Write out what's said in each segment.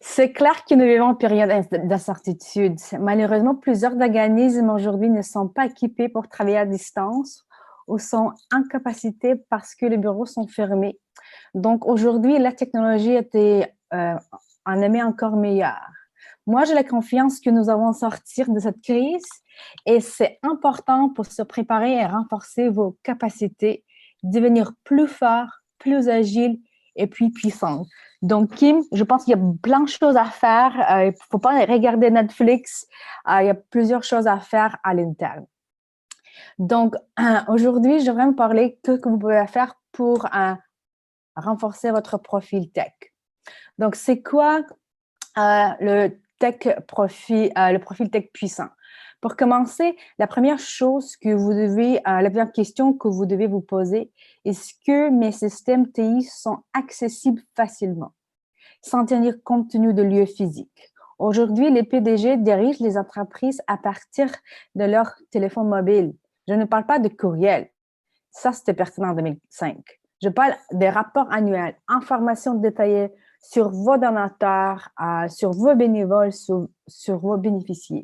C'est clair que nous vivons une période d'incertitude. Malheureusement, plusieurs organismes aujourd'hui ne sont pas équipés pour travailler à distance ou sont incapacités parce que les bureaux sont fermés. Donc aujourd'hui, la technologie était en est encore meilleure. Moi, j'ai la confiance que nous allons sortir de cette crise et c'est important pour se préparer et renforcer vos capacités, devenir plus fort, plus agile et puis puissant. Donc, Kim, je pense qu'il y a plein de choses à faire. Il ne faut pas regarder Netflix. Il y a plusieurs choses à faire à l'interne. Donc, aujourd'hui, je voudrais vous parler de ce que vous pouvez faire pour renforcer votre profil tech. Donc, c'est quoi le profil tech puissant? Pour commencer, la première chose que vous devez, la première question que vous devez vous poser, est-ce que mes systèmes TI sont accessibles facilement, sans tenir compte tenu de lieux physiques? Aujourd'hui, les PDG dirigent les entreprises à partir de leur téléphone mobile. Je ne parle pas de courriel. Ça, c'était pertinent en 2005. Je parle des rapports annuels, informations détaillées sur vos donateurs, sur vos bénévoles, sur vos bénéficiaires.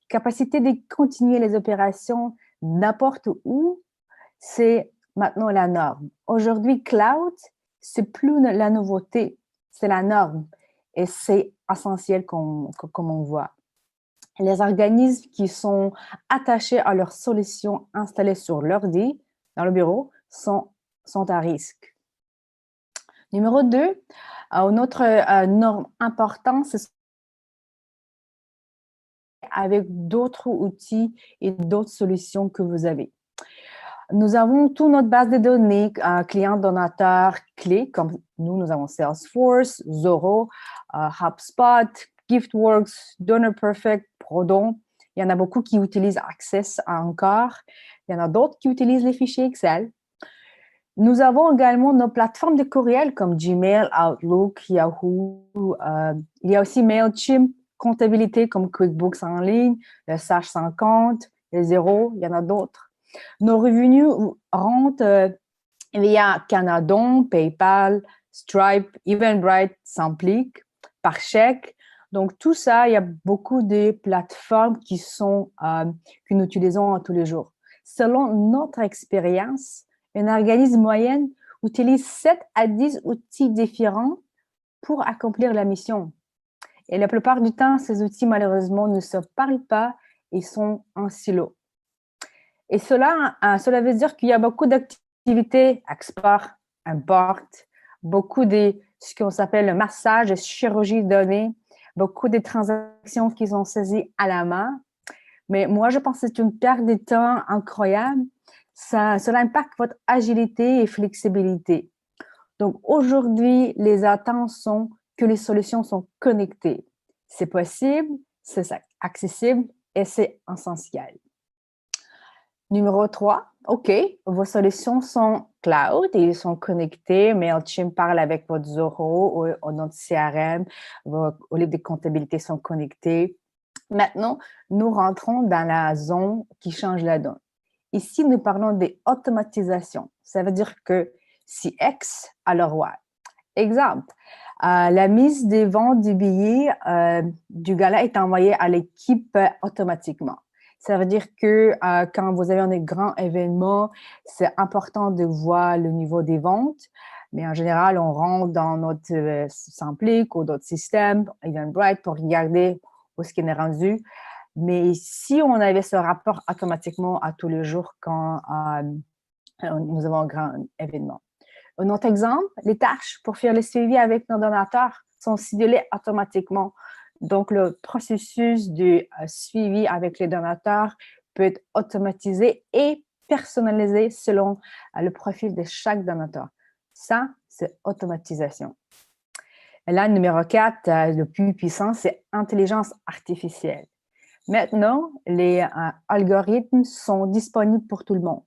Capacité de continuer les opérations n'importe où, c'est maintenant la norme. Aujourd'hui, cloud, c'est plus la nouveauté, c'est la norme et c'est essentiel comme on voit. Les organismes qui sont attachés à leurs solutions installées sur l'ordi, dans le bureau, sont à risque. Numéro 2, une autre norme importante, c'est avec d'autres outils et d'autres solutions que vous avez. Nous avons toute notre base de données, clients, donateurs, clés, comme nous avons Salesforce, Zoho, HubSpot, Giftworks, DonorPerfect, Prodon. Il y en a beaucoup qui utilisent Access encore. Il y en a d'autres qui utilisent les fichiers Excel. Nous avons également nos plateformes de courriel comme Gmail, Outlook, Yahoo. Il y a aussi MailChimp, comptabilité comme QuickBooks en ligne, le Sage 50, le Xero, il y en a d'autres. Nos revenus rentrent via Canadon, PayPal, Stripe, Eventbrite, Samplic, par chèque. Donc, tout ça, il y a beaucoup de plateformes que nous utilisons tous les jours. Selon notre expérience, un organisme moyen utilise 7 à 10 outils différents pour accomplir la mission. Et la plupart du temps, ces outils, malheureusement, ne se parlent pas et sont en silo. Et cela veut dire qu'il y a beaucoup d'activités, export, import, beaucoup de ce qu'on s'appelle le massage et chirurgie de données, beaucoup de transactions qui sont saisies à la main. Mais moi, je pense que c'est une perte de temps incroyable. Cela impacte votre agilité et flexibilité. Donc, aujourd'hui, les attentes sont que les solutions sont connectées. C'est possible, c'est accessible et c'est essentiel. Numéro 3, OK, vos solutions sont cloud et ils sont connectés. MailChimp parle avec votre Zoho ou notre CRM. Vos livres de comptabilité sont connectés. Maintenant, nous rentrons dans la zone qui change la donne. Ici, nous parlons des automatisations. Ça veut dire que si X a le roi. Exemple, la mise des ventes du billet du gala est envoyée à l'équipe automatiquement. Ça veut dire que quand vous avez un grand événement, c'est important de voir le niveau des ventes. Mais en général, on rentre dans notre Samplic ou d'autres systèmes, Eventbrite, pour regarder où est-ce qu'il est rendu. Mais si on avait ce rapport automatiquement à tous les jours quand nous avons un grand événement. Un autre exemple, les tâches pour faire le suivi avec nos donateurs sont cédulées automatiquement. Donc, le processus de suivi avec les donateurs peut être automatisé et personnalisé selon le profil de chaque donateur. Ça, c'est automatisation. Et là, numéro 4, le plus puissant, c'est intelligence artificielle. Maintenant, les algorithmes sont disponibles pour tout le monde.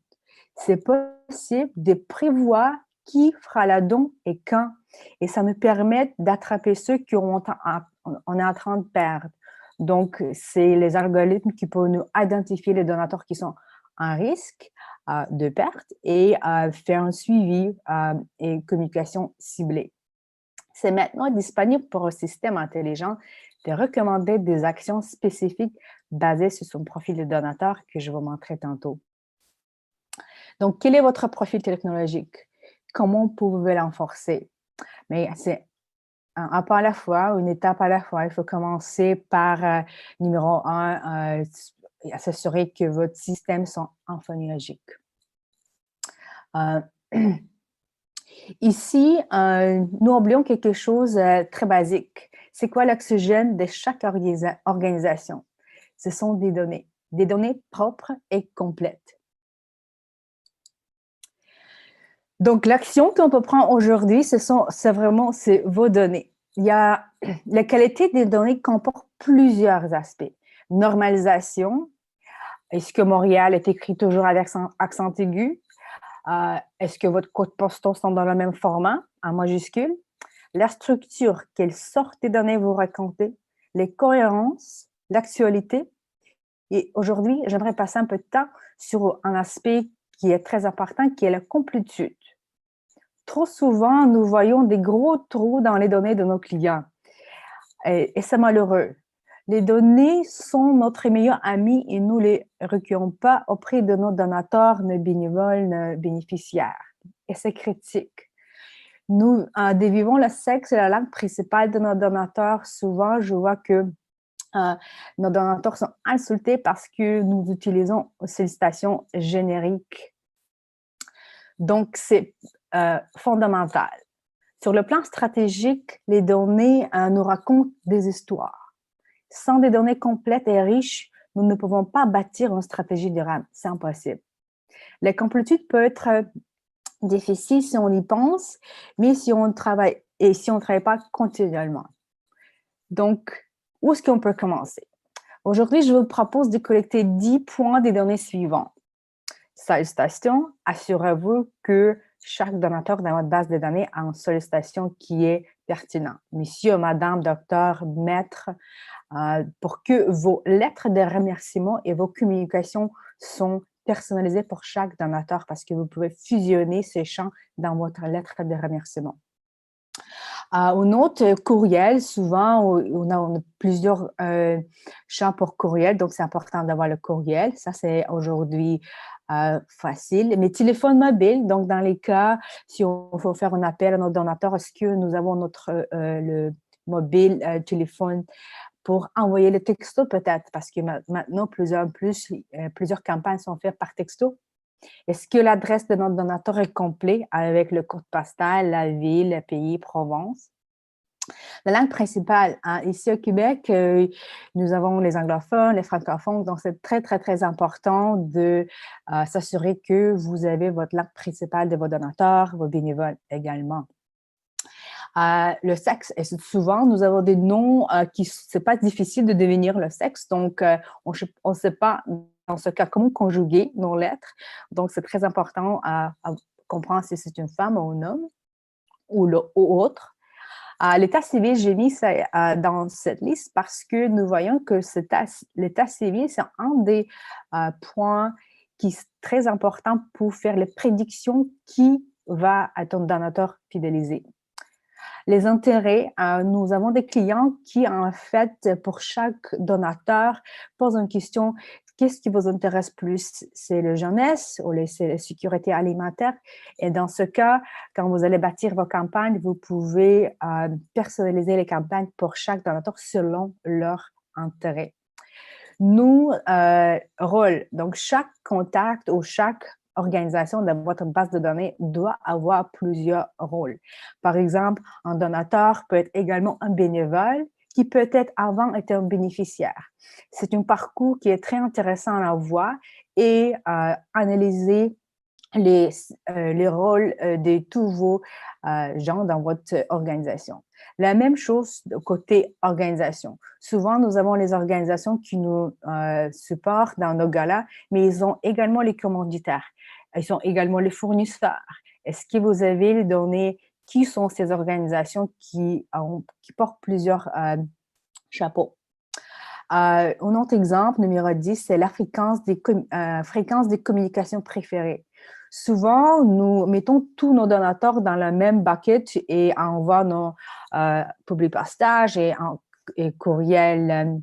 C'est possible de prévoir qui fera la don et quand. Et ça nous permet d'attraper ceux qu'on est en train de perdre. Donc, c'est les algorithmes qui peuvent nous identifier les donateurs qui sont en risque de perte et faire un suivi et une communication ciblée. C'est maintenant disponible pour un système intelligent de recommander des actions spécifiques basées sur son profil de donateur que je vous montrerai tantôt. Donc, quel est votre profil technologique? Comment pouvez-vous l'enforcer? Mais c'est un pas à la fois, une étape à la fois. Il faut commencer par, numéro 1, s'assurer que votre système sont infonuagiques. Ici, nous oublions quelque chose très basique. C'est quoi l'oxygène de chaque organisation? Ce sont des données propres et complètes. Donc, l'action qu'on peut prendre aujourd'hui, c'est vraiment vos données. La qualité des données comporte plusieurs aspects. Normalisation. Est-ce que Montréal est écrit toujours avec accent aigu? Est-ce que votre code postal sont dans le même format, en majuscule? La structure, quelle sorte de données vous racontez? Les cohérences, l'actualité. Et aujourd'hui, j'aimerais passer un peu de temps sur un aspect qui est très important, qui est la complétude. Trop souvent, nous voyons des gros trous dans les données de nos clients. Et c'est malheureux. Les données sont notre meilleur ami et nous ne les recueillons pas auprès de nos donateurs, nos bénévoles, nos bénéficiaires. Et c'est critique. Nous dévivons le sexe et la langue principale de nos donateurs. Souvent, je vois que nos donateurs sont insultés parce que nous utilisons sollicitations génériques. Donc, c'est fondamental. Sur le plan stratégique, les données nous racontent des histoires. Sans des données complètes et riches, nous ne pouvons pas bâtir une stratégie durable. C'est impossible. La complétude peut être difficile si on y pense, mais si on travaille pas continuellement. Donc, où est-ce qu'on peut commencer? Aujourd'hui, je vous propose de collecter 10 points des données suivantes. Sollicitation, assurez-vous que chaque donateur dans votre base de données a une sollicitation qui est pertinente. Monsieur, madame, docteur, maître, pour que vos lettres de remerciement et vos communications sont personnalisées pour chaque donateur parce que vous pouvez fusionner ces champs dans votre lettre de remerciement. Un autre courriel, souvent, on a plusieurs champs pour courriel, donc c'est important d'avoir le courriel. Ça, c'est aujourd'hui facile. Mais téléphone mobile, donc dans les cas, si on veut faire un appel à notre donateur, est-ce que nous avons le mobile téléphone pour envoyer le texto peut-être, parce que maintenant, plusieurs campagnes sont faites par texto. Est-ce que l'adresse de notre donateur est complète avec le code postal, la ville, le pays, Provence? La langue principale, hein, ici au Québec, nous avons les anglophones, les francophones, donc c'est très, très, très important de s'assurer que vous avez votre langue principale de vos donateurs, vos bénévoles également. Le sexe, et souvent, nous avons des noms c'est pas difficile de devenir le sexe, donc on ne sait pas dans ce cas comment conjuguer nos lettres. Donc, c'est très important à comprendre si c'est une femme ou un homme ou autre. L'état civil, j'ai mis ça dans cette liste parce que nous voyons que l'état civil, c'est un des points qui est très important pour faire les prédictions qui va être un donateur fidélisé. Les intérêts, nous avons des clients qui, en fait, pour chaque donateur, posent une question: qu'est-ce qui vous intéresse plus? C'est le jeunesse ou c'est la sécurité alimentaire? Et dans ce cas, quand vous allez bâtir vos campagnes, vous pouvez personnaliser les campagnes pour chaque donateur selon leur intérêt. Nous, rôle, donc chaque contact ou chaque organisation de votre base de données doit avoir plusieurs rôles. Par exemple, un donateur peut être également un bénévole qui peut-être avant était un bénéficiaire. C'est un parcours qui est très intéressant à voir et analyser les rôles de tous vos gens dans votre organisation. La même chose côté organisation. Souvent, nous avons les organisations qui nous supportent dans nos galas, mais ils ont également les commanditaires. Ils ont également les fournisseurs. Est-ce que vous avez les données? Qui sont ces organisations qui portent plusieurs chapeaux? Un autre exemple, numéro 10, c'est la fréquence des communications préférées. Souvent, nous mettons tous nos donateurs dans le même bucket et envoie nos public postage et courriel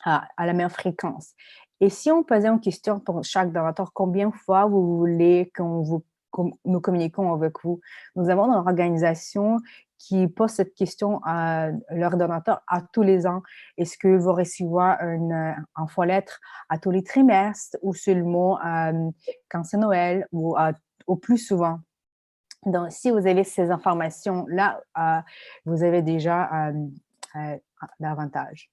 à la même fréquence. Et si on posait une question pour chaque donateur, combien de fois vous voulez nous communiquons avec vous? Nous avons une organisation qui pose cette question à leurs donateurs à tous les ans. Est-ce que vous recevez une infolettre à tous les trimestres ou seulement quand c'est Noël ou au plus souvent? Donc, si vous avez ces informations-là, vous avez déjà l'avantage.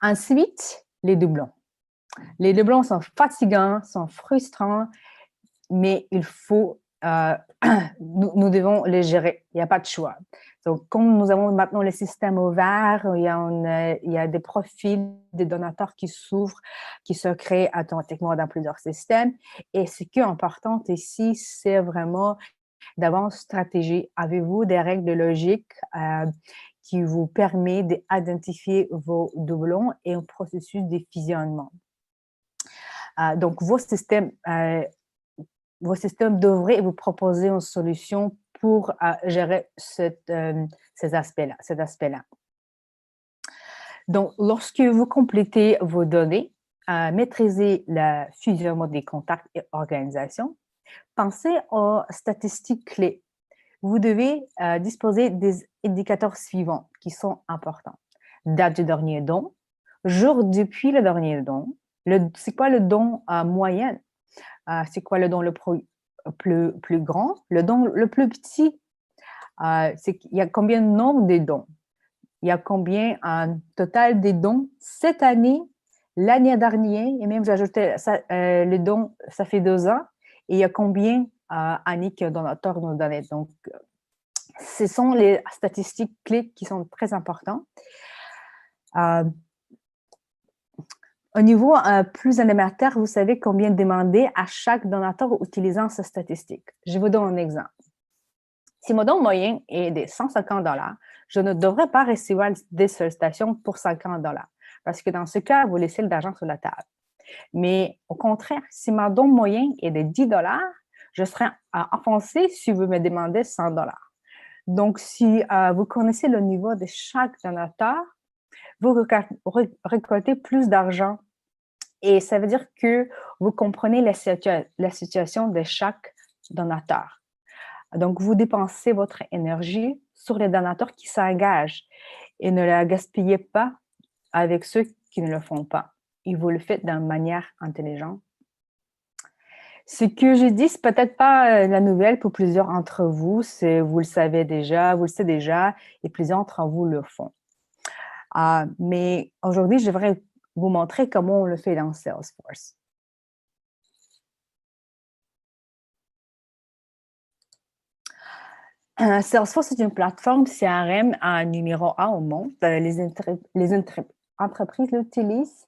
Ensuite, les doublons. Les doublons sont fatigants, sont frustrants, mais il faut, nous devons les gérer. Il n'y a pas de choix. Donc, comme nous avons maintenant le système ouvert, il y a des profils des donateurs qui s'ouvrent, qui se créent automatiquement dans plusieurs systèmes. Et ce qui est important ici, c'est vraiment d'avoir une stratégie. Avez-vous des règles de logique qui vous permet d'identifier vos doublons et un processus de fusionnement? Donc, vos systèmes devraient vous proposer une solution pour gérer ces aspects-là. Donc, lorsque vous complétez vos données, maîtrisez le fusionnement des contacts et organisations, pensez aux statistiques clés. Vous devez disposer des indicateurs suivants qui sont importants. Date du dernier don, jour depuis le dernier don, c'est quoi le don moyen, c'est quoi le don le plus grand, le don le plus petit, il y a combien de nombre de dons, il y a combien total des dons cette année, l'année dernière, et même j'ajoutais le don, ça fait 2 ans, et il y a combien années que le donateur nous donnait. Donc, ce sont les statistiques clés qui sont très importantes. Au niveau plus élémentaire, vous savez combien demander à chaque donateur utilisant ces statistiques. Je vous donne un exemple. Si mon don moyen est de 150 $, je ne devrais pas recevoir des sollicitations pour 50 $, parce que dans ce cas, vous laissez l'argent sur la table. Mais au contraire, si mon don moyen est de 10 $, je serai offensée si vous me demandez 100 $. Donc, si vous connaissez le niveau de chaque donateur, vous récoltez plus d'argent. Et ça veut dire que vous comprenez la situation de chaque donateur. Donc, vous dépensez votre énergie sur les donateurs qui s'engagent et ne la gaspillez pas avec ceux qui ne le font pas. Et vous le faites d'une manière intelligente. Ce que je dis, c'est peut-être pas la nouvelle pour plusieurs d'entre vous, vous le savez déjà, vous le savez déjà, et plusieurs d'entre vous le font. Mais aujourd'hui, je voudrais vous montrer comment on le fait dans Salesforce. Salesforce est une plateforme CRM numéro 1 au monde. Les entreprises l'utilisent,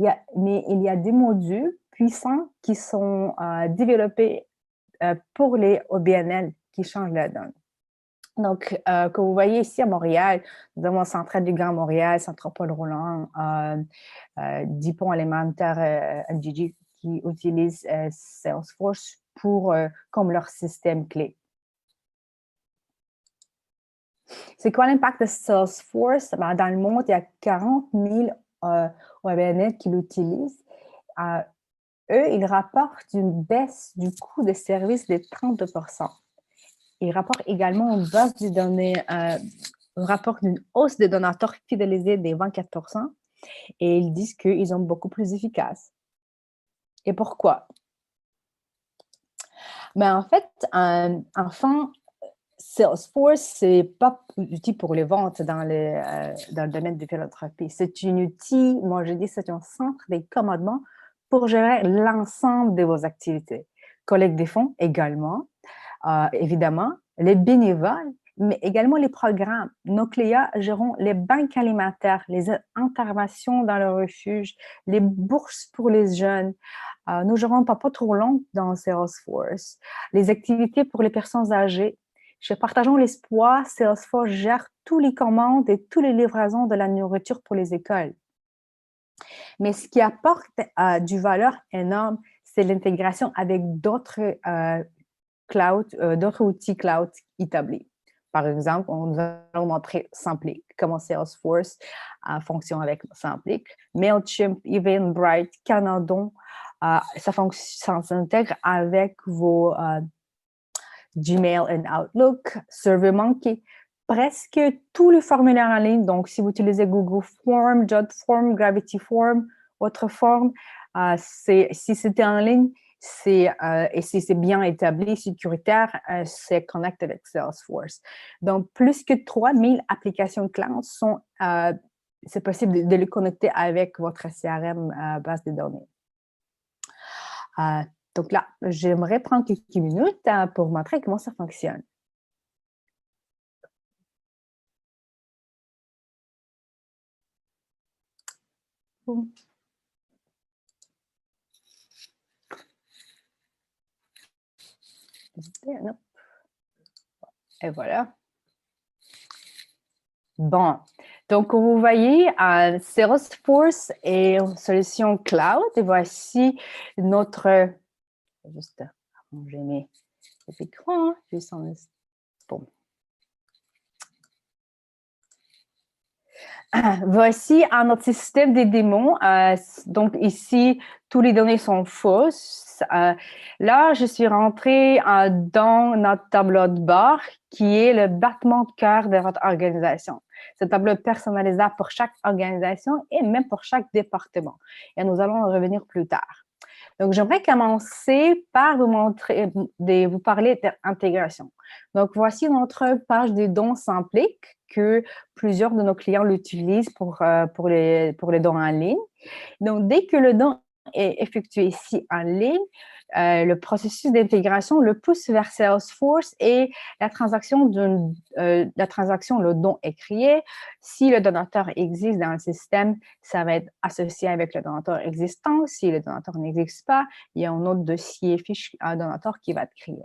mais il y a des modules puissants qui sont développés pour les OBNL qui changent la donne. Donc, comme vous voyez ici à Montréal, nous avons Centrale du Grand Montréal, Centropole-Roulant, Dupont Alimentaire NGG qui utilisent Salesforce comme leur système clé. C'est quoi l'impact de Salesforce? Dans le monde, il y a 40 000 OBNL qui l'utilisent. Eux, ils rapportent une baisse du coût des services de 32 %. Ils rapportent également une base de données, rapportent une hausse des donateurs fidélisés de 24 % et ils disent qu'ils sont beaucoup plus efficaces. Et pourquoi? Mais en fait, enfin, Salesforce, c'est pas un outil pour les ventes dans le domaine de philanthropie. C'est un outil, moi je dis, c'est un centre de commandement pour gérer l'ensemble de vos activités. Collecte des fonds également, évidemment, les bénévoles, mais également les programmes. Nos clients géreront les banques alimentaires, les interventions dans le refuge, les bourses pour les jeunes. Nous gérons pas trop long dans Salesforce. Les activités pour les personnes âgées. Chez Partageons l'espoir, Salesforce gère toutes les commandes et toutes les livraisons de la nourriture pour les écoles. Mais ce qui apporte du valeur énorme, c'est l'intégration avec d'autres d'autres outils cloud établis. Par exemple, nous allons montrer Samplic, comment Salesforce fonctionne avec Samplic. Mailchimp, Eventbrite, Canadon, ça s'intègre avec vos Gmail et Outlook, SurveyMonkey, presque tous les formulaires en ligne. Donc, si vous utilisez Google Form, JotForm, Gravity Form, autre forme, si c'était en ligne, et si c'est bien établi, sécuritaire, c'est connecté avec Salesforce. Donc, plus que 3000 applications cloud c'est possible de les connecter avec votre CRM base de données. Donc là, j'aimerais prendre quelques minutes pour montrer comment ça fonctionne. Et voilà. Bon, donc vous voyez, Salesforce est une solution cloud. Et voici notre... Juste j'ai mis l'écran, juste en... Bon. Voici notre système de démons. Donc ici, toutes les données sont fausses. Là, je suis rentrée dans notre tableau de bord qui est le battement de cœur de votre organisation. Ce tableau personnalisable pour chaque organisation et même pour chaque département. Et nous allons en revenir plus tard. Donc, j'aimerais commencer par vous parler d'intégration. Donc, voici notre page des dons Samplic que plusieurs de nos clients l'utilisent pour les dons en ligne. Donc, dès que le don est effectué ici en ligne, le processus d'intégration le pousse vers Salesforce et la transaction, le don est créé. Si le donateur existe dans le système, ça va être associé avec le donateur existant. Si le donateur n'existe pas, il y a un autre dossier fiche donateur qui va être créé.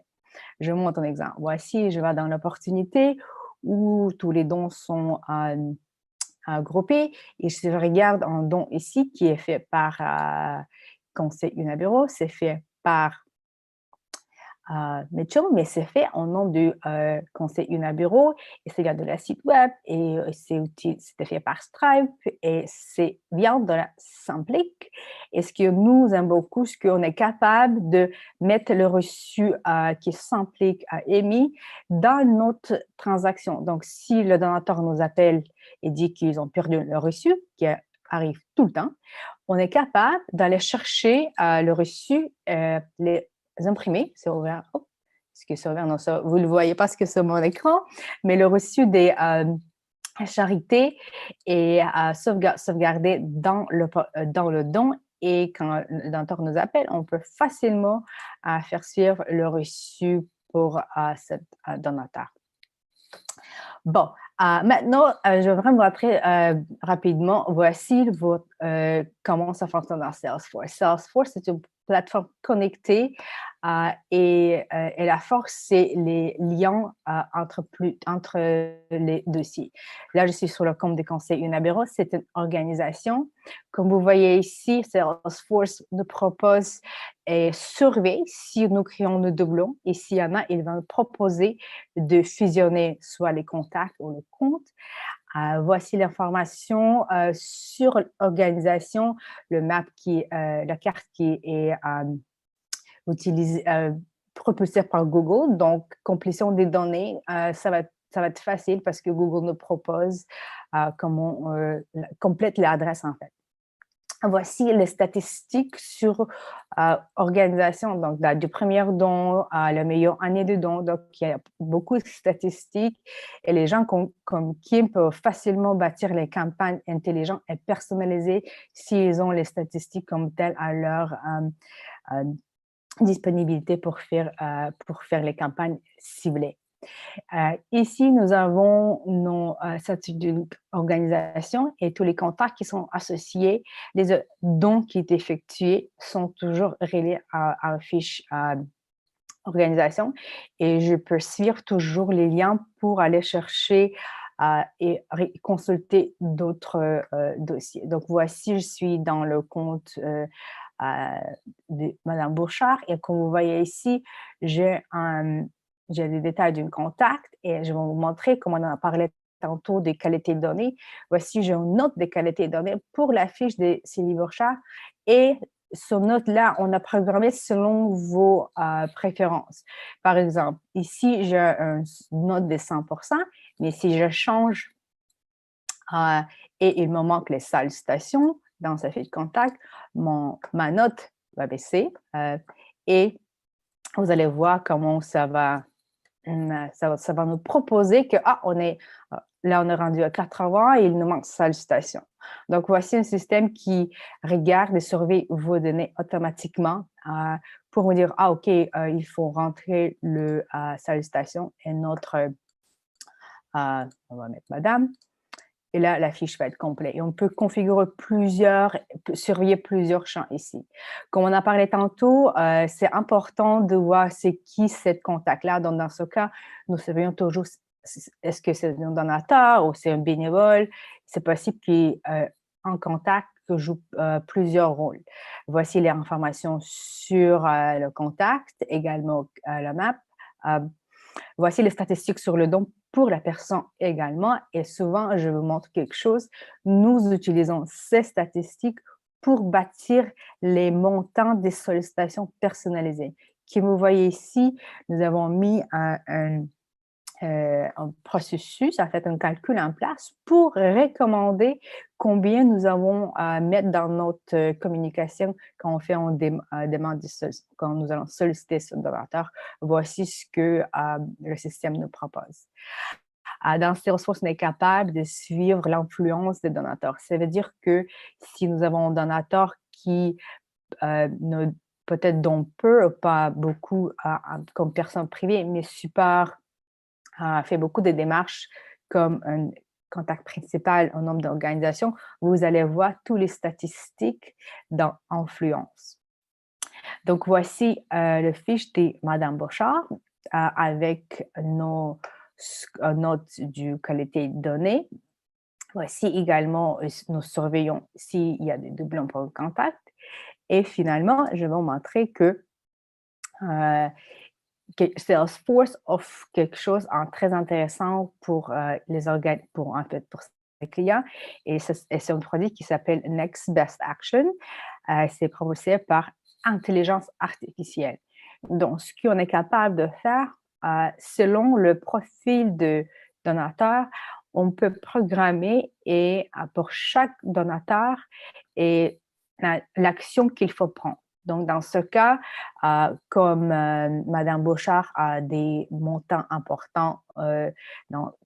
Je vous montre un exemple. Voici, je vais dans l'opportunité où tous les dons sont groupés. Et si je regarde un don ici qui est fait par Conseil Unaburo, c'est fait par Mitchell, mais c'est fait au nom du Conseil Unaburo et c'est via de la site web et c'était fait par Stripe et c'est vient de la Samplic. Et ce que nous aimons beaucoup, c'est qu'on est capable de mettre le reçu qui Samplic a émis dans notre transaction. Donc, si le donateur nous appelle et dit qu'ils ont perdu le reçu, qui arrive tout le temps, on est capable d'aller chercher le reçu, les imprimés, c'est ouvert. Oh, est-ce que c'est ouvert? Non, ça, vous ne le voyez pas parce que c'est mon écran, mais le reçu des charités est sauvegardé dans le don. Et quand le donateur nous appelle, on peut facilement faire suivre le reçu pour ce donateur. Bon, maintenant, je vais vraiment montrer rapidement, voici comment ça fonctionne dans Salesforce. Salesforce, c'est une plateforme connectée et la force, c'est les liens entre les dossiers. Là, je suis sur le compte des conseils Unaburo. C'est une organisation. Comme vous voyez ici, Salesforce nous propose et surveille si nous créons nos doublons. Et s'il y en a, il va nous proposer de fusionner soit les contacts ou le compte. Voici l'information sur l'organisation, la carte qui est propulsée par Google. Donc, complétion des données, ça va être facile parce que Google nous propose comment on complète l'adresse en fait. Voici les statistiques sur organisation, donc du premier don à la meilleure année de don. Donc, il y a beaucoup de statistiques et les gens comme Kim peuvent facilement bâtir les campagnes intelligentes et personnalisées s'ils ont les statistiques comme telles à leur disponibilité pour faire les campagnes ciblées. Ici, nous avons nos statuts d'organisation et tous les contacts qui sont associés. Les dons qui sont effectués sont toujours reliés à une fiche organisation et je peux suivre toujours les liens pour aller chercher et consulter d'autres dossiers. Donc, voici, je suis dans le compte de Mme Bouchard. Et comme vous voyez ici, j'ai les détails d'un contact et je vais vous montrer, comme on en a parlé tantôt, des qualités de données. Voici, j'ai une note des qualités de données pour la fiche de Sylvie Bouchard. Et ce note-là, on a programmé selon vos préférences. Par exemple, ici, j'ai une note de 100%, mais si je change et il me manque les sollicitations dans sa fiche de contact, ma note va baisser et vous allez voir comment ça va nous proposer que, on est rendu à 80 et il nous manque sollicitation. Donc, voici un système qui regarde et surveille vos données automatiquement pour vous dire, OK, il faut rentrer le sollicitation et notre, on va mettre madame. Et là, la fiche va être complète. Et on peut configurer surveiller plusieurs champs ici. Comme on a parlé tantôt, c'est important de voir c'est qui cette contact-là. Donc, dans ce cas, nous surveillons toujours est-ce que c'est un donateur ou c'est un bénévole. C'est possible qu'il en contact que joue plusieurs rôles. Voici les informations sur le contact, également la map. Voici les statistiques sur le don pour la personne également. Et souvent, je vous montre quelque chose. Nous utilisons ces statistiques pour bâtir les montants des sollicitations personnalisées. Comme vous voyez ici, nous avons mis un processus, en fait, un calcul en place pour recommander combien nous avons à mettre dans notre communication quand on fait une demande quand nous allons solliciter ce donateur. Voici ce que le système nous propose. Dans Salesforce, on est capable de suivre l'influence des donateurs. Ça veut dire que si nous avons un donateur qui ne peut-être donne peu ou pas beaucoup comme personne privée, mais super fait beaucoup de démarches comme un contact principal au nombre d'organisations, vous allez voir toutes les statistiques dans Influence. Donc, voici le fiche de Mme Bouchard avec nos notes du qualité de données. Voici également, nous surveillons s'il y a des doublons pour le contact. Et finalement, je vais vous montrer que Salesforce offre quelque chose de très intéressant pour pour ses clients. Et c'est un produit qui s'appelle Next Best Action. C'est proposé par intelligence artificielle. Donc, ce qu'on est capable de faire, selon le profil de donateur, on peut programmer et pour chaque donateur et l'action qu'il faut prendre. Donc, dans ce cas, comme Mme Bouchard a des montants importants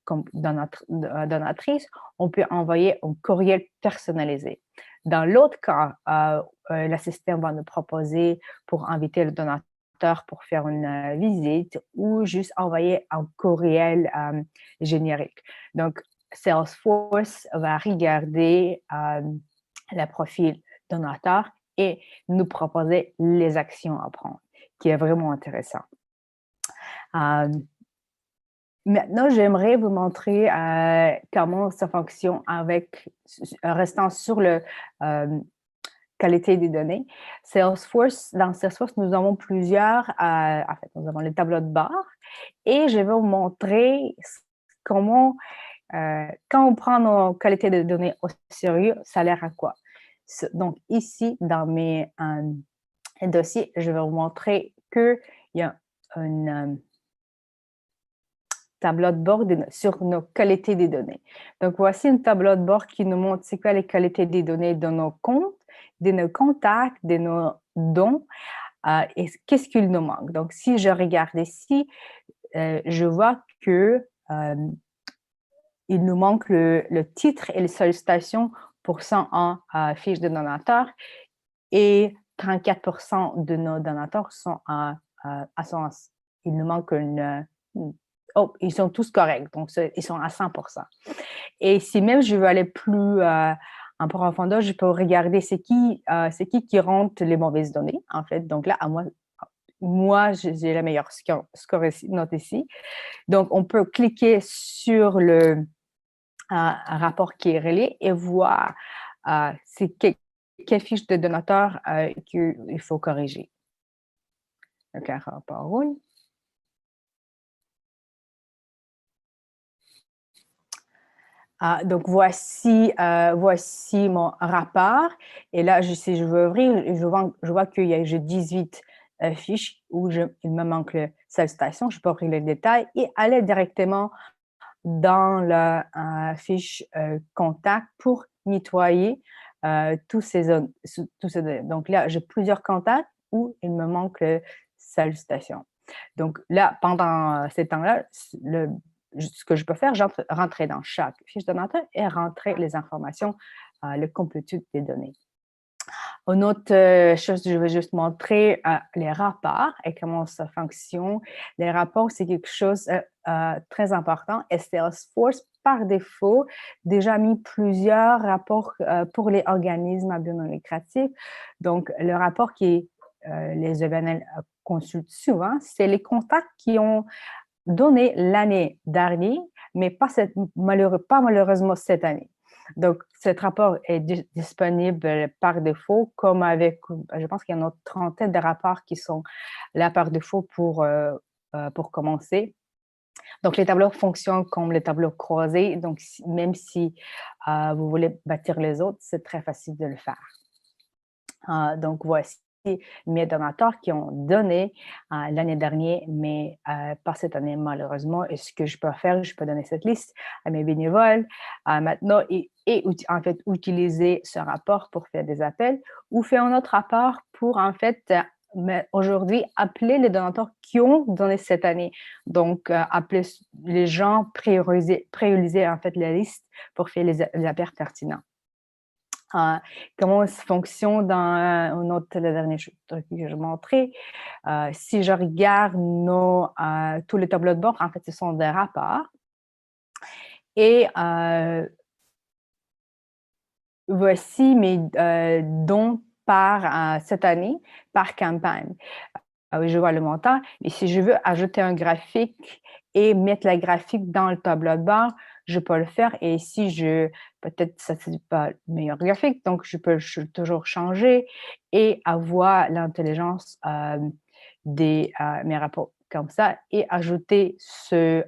comme donatrice, on peut envoyer un courriel personnalisé. Dans l'autre cas, le système va nous proposer pour inviter le donateur pour faire une visite ou juste envoyer un courriel générique. Donc, Salesforce va regarder le profil donateur et nous proposer les actions à prendre, qui est vraiment intéressant. Maintenant, j'aimerais vous montrer comment ça fonctionne restant sur le qualité des données. Dans Salesforce, nous avons plusieurs, en fait, nous avons les tableaux de bord et je vais vous montrer comment, quand on prend nos qualités de données au sérieux, ça a l'air à quoi. Donc, ici, dans mes dossiers, je vais vous montrer qu'il y a un tableau de bord sur nos qualités des données. Donc, voici un tableau de bord qui nous montre c'est quoi les qualités des données de nos comptes, de nos contacts, de nos dons et qu'est-ce qu'il nous manque. Donc, si je regarde ici, je vois que il nous manque le titre et les sollicitations pour 101 fiches de donateurs et 34% de nos donateurs sont à assurance. Il nous manque ils sont tous corrects, donc ils sont à 100%. Et si même je veux aller plus en profondeur, je peux regarder c'est qui rentre les mauvaises données, en fait. Donc là, moi j'ai la meilleure score note ici. Donc, on peut cliquer sur le rapport qui est relié et voir c'est quelle fiche de donateur qu'il faut corriger. Donc, un rapport roule. Donc, voici mon rapport. Et là, si je veux ouvrir, je vois qu'il y a j'ai 18 fiches où il me manque le salutation. Je peux ouvrir les détails et aller directement dans la fiche contact pour nettoyer tous ces données. Donc là, j'ai plusieurs contacts où il me manque le salutation. Donc là, pendant ces temps-là, ce que je peux faire, rentrer dans chaque fiche de donateur et rentrer les informations, le complétude des données. Une autre chose, je vais juste montrer les rapports et comment ça fonctionne. Les rapports, c'est quelque chose très important et Salesforce, par défaut, déjà mis plusieurs rapports pour les organismes à but non lucratif. Donc, le rapport les EVNL consultent souvent, c'est les contacts qui ont donné l'année dernière, mais pas malheureusement cette année. Donc, ce rapport est disponible par défaut, comme je pense qu'il y a une trentaine de rapports qui sont là par défaut pour commencer. Donc, les tableaux fonctionnent comme les tableaux croisés. Donc, même si vous voulez bâtir les autres, c'est très facile de le faire. Donc, voici mes donateurs qui ont donné l'année dernière, mais pas cette année malheureusement. Et ce que je peux faire, je peux donner cette liste à mes bénévoles maintenant et en fait utiliser ce rapport pour faire des appels ou faire un autre rapport pour en fait aujourd'hui appeler les donateurs qui ont donné cette année. Donc appeler les gens, prioriser en fait la liste pour faire les appels pertinents. Comment ça fonctionne dans le dernier truc que je montrais. Si je regarde tous les tableaux de bord, en fait, ce sont des rapports. Et voici mes dons par cette année, par campagne. Je vois le montant, mais si je veux ajouter un graphique et mettre la graphique dans le tableau de bord, je peux le faire. Et ici, peut-être ça c'est pas le meilleur graphique, donc je peux toujours changer et avoir l'intelligence mes rapports comme ça et ajouter ce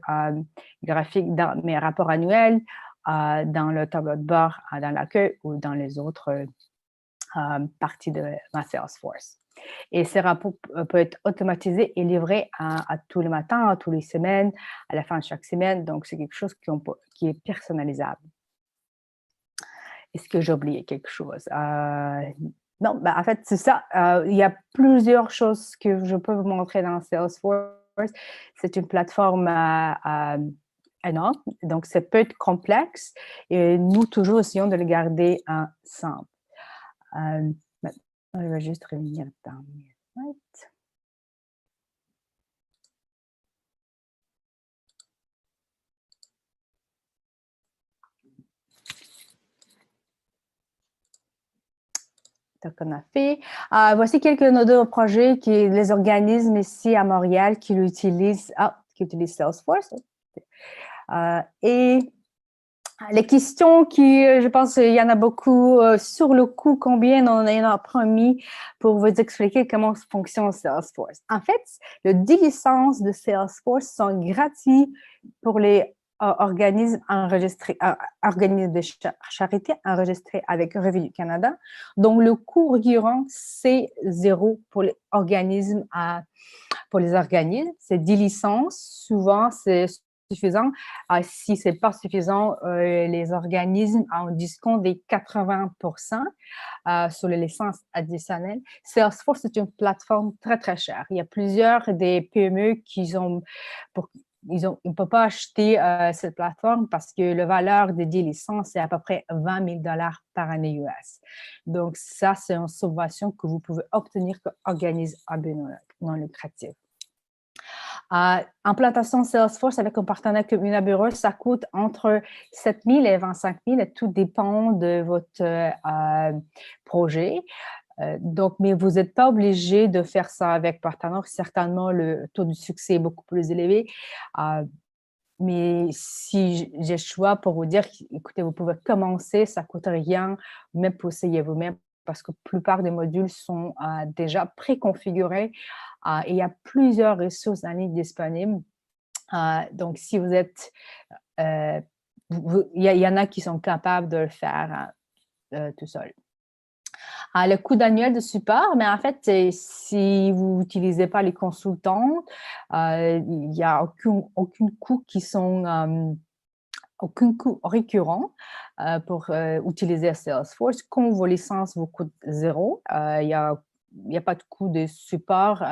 graphique dans mes rapports annuels, dans le tableau de bord, dans l'accueil ou dans les autres parties de ma Salesforce. Et ces rapports peuvent être automatisés et livrés à tous les matins, à tous les semaines, à la fin de chaque semaine. Donc, c'est quelque chose qui est personnalisable. Est-ce que j'ai oublié quelque chose? Non, en fait, c'est ça. Il y a plusieurs choses que je peux vous montrer dans Salesforce. C'est une plateforme énorme, donc ça peut être complexe et nous, toujours, essayons de le garder ensemble. Je vais juste revenir dans mes slides. Qu'on a fait. Voici quelques de projets les organismes ici à Montréal qui utilisent Salesforce. Et les questions je pense qu'il y en a beaucoup sur le coup, combien on en a promis pour vous expliquer comment fonctionne Salesforce. En fait, les 10 licences de Salesforce sont gratuites pour les organismes de charité enregistrés avec Revenu Canada. Donc, le coût récurrent, c'est 0 pour les organismes. C'est 10 licences. Souvent, c'est suffisant. Si ce n'est pas suffisant, les organismes ont un discount de 80% sur les licences additionnelles. Salesforce, c'est une plateforme très, très chère. Il y a plusieurs des PME qui ils ne peuvent pas acheter cette plateforme parce que la valeur des 10 licences est à peu près 20 000 $ par année US. Donc, ça, c'est une subvention que vous pouvez obtenir comme organisme à but non lucratif. Implantation Salesforce avec un partenaire comme Unabureau, ça coûte entre 7 000 et 25 000. Tout dépend de votre projet. Donc, mais vous n'êtes pas obligé de faire ça avec partenaire. Certainement, le taux de succès est beaucoup plus élevé. Mais si j'ai le choix pour vous dire, écoutez, vous pouvez commencer, ça ne coûte rien, même pour essayer vous-même parce que la plupart des modules sont déjà préconfigurés et il y a plusieurs ressources en ligne disponibles. Donc, si vous êtes, il y en a qui sont capables de le faire tout seul. Le coût annuel de support, mais en fait, si vous n'utilisez pas les consultants, il n'y a aucun coût aucun coût récurrent pour utiliser Salesforce. Quand vos licences vous coûtent zéro, il n'y a pas de coût de support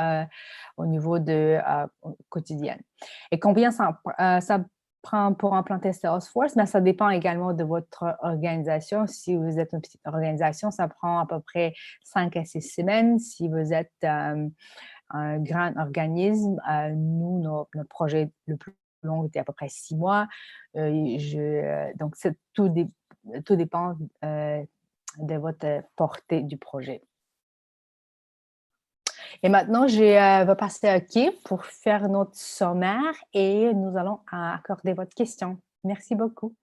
au niveau quotidien. Et combien ça prend pour implanter Salesforce? Ben, ça dépend également de votre organisation. Si vous êtes une petite organisation, ça prend à peu près 5 à 6 semaines. Si vous êtes un grand organisme, notre projet le plus long était à peu près 6 mois. Donc, tout dépend de votre portée du projet. Et maintenant, je vais passer à Kay pour faire notre sommaire et nous allons accorder votre question. Merci beaucoup.